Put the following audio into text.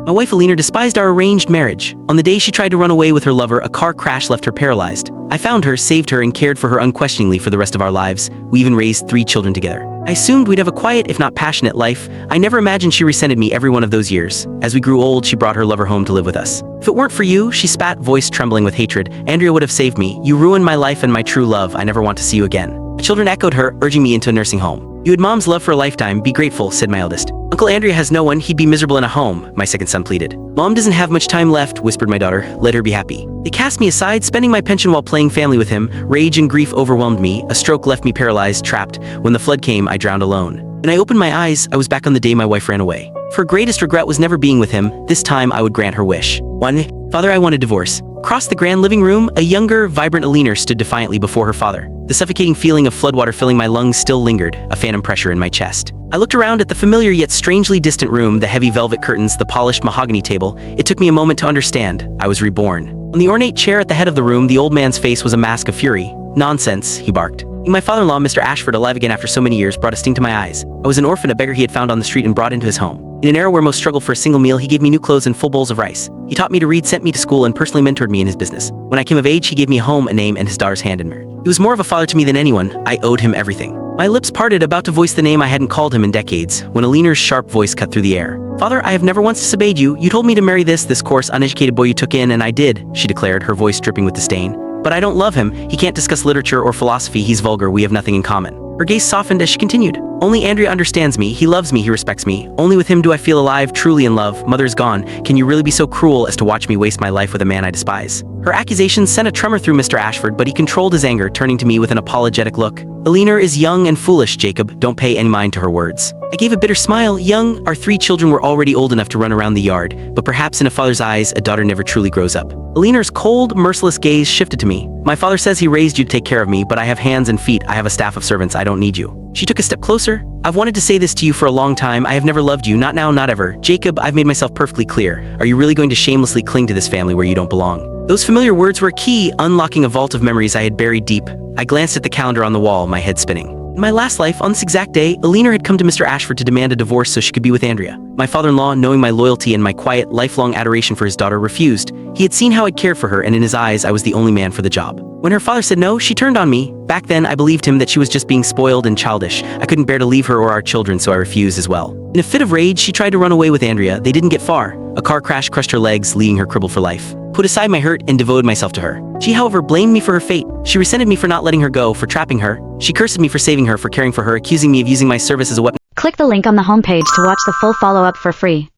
My wife Alina despised our arranged marriage. On the day she tried to run away with her lover, a car crash left her paralyzed. I found her, saved her, and cared for her unquestioningly for the rest of our lives. We even raised 3 children together. I assumed we'd have a quiet, if not passionate, life. I never imagined she resented me every one of those years. As we grew old, she brought her lover home to live with us. If it weren't for you, she spat, voice trembling with hatred, Andrea would have saved me. You ruined my life and my true love. I never want to see you again. My children echoed her, urging me into a nursing home. You had Mom's love for a lifetime. Be grateful, said my eldest. Uncle Andrea has no one. He'd be miserable in a home, my second son pleaded. Mom doesn't have much time left, whispered my daughter. Let her be happy. They cast me aside, spending my pension while playing family with him. Rage and grief overwhelmed me. A stroke left me paralyzed, trapped. When the flood came, I drowned alone. When I opened my eyes, I was back on the day my wife ran away. Her greatest regret was never being with him. This time I would grant her wish. 1. Father, I want a divorce. Across the grand living room, a younger, vibrant Alina stood defiantly before her father. The suffocating feeling of floodwater filling my lungs still lingered, a phantom pressure in my chest. I looked around at the familiar yet strangely distant room, the heavy velvet curtains, the polished mahogany table. It took me a moment to understand. I was reborn. On the ornate chair at the head of the room, the old man's face was a mask of fury. Nonsense, he barked. My father-in-law, Mr. Ashford, alive again after so many years, brought a sting to my eyes. I was an orphan, a beggar he had found on the street and brought into his home. In an era where most struggled for a single meal, he gave me new clothes and full bowls of rice. He taught me to read, sent me to school, and personally mentored me in his business. When I came of age, he gave me a home, a name, and his daughter's hand in marriage. He was more of a father to me than anyone. I owed him everything. My lips parted, about to voice the name I hadn't called him in decades, when Alina's sharp voice cut through the air. Father, I have never once disobeyed you. You told me to marry this coarse, uneducated boy you took in, and I did, she declared, her voice dripping with disdain. But I don't love him. He can't discuss literature or philosophy. He's vulgar. We have nothing in common. Her gaze softened as she continued. Only Andrea understands me. He loves me. He respects me. Only with him do I feel alive, truly in love. Mother is gone. Can you really be so cruel as to watch me waste my life with a man I despise? Her accusations sent a tremor through Mr. Ashford, but he controlled his anger, turning to me with an apologetic look. Alina is young and foolish, Jacob. Don't pay any mind to her words. I gave a bitter smile. Young, our 3 children were already old enough to run around the yard, but perhaps in a father's eyes, a daughter never truly grows up. Alina's cold, merciless gaze shifted to me. My father says he raised you to take care of me, but I have hands and feet. I have a staff of servants. I don't need you. She took a step closer. I've wanted to say this to you for a long time. I have never loved you. Not now, not ever. Jacob, I've made myself perfectly clear. Are you really going to shamelessly cling to this family where you don't belong? Those familiar words were a key, unlocking a vault of memories I had buried deep. I glanced at the calendar on the wall, my head spinning. In my last life, on this exact day, Alina had come to Mr. Ashford to demand a divorce so she could be with Andrea. My father-in-law, knowing my loyalty and my quiet, lifelong adoration for his daughter, refused. He had seen how I'd cared for her, and in his eyes, I was the only man for the job. When her father said no, she turned on me. Back then, I believed him that she was just being spoiled and childish. I couldn't bear to leave her or our children, so I refused as well. In a fit of rage, she tried to run away with Andrea. They didn't get far. A car crash crushed her legs, leaving her crippled for life. Put aside my hurt and devoted myself to her. She, however, blamed me for her fate. She resented me for not letting her go, for trapping her. She cursed me for saving her, for caring for her, accusing me of using my service as a weapon. Click the link on the homepage to watch the full follow-up for free.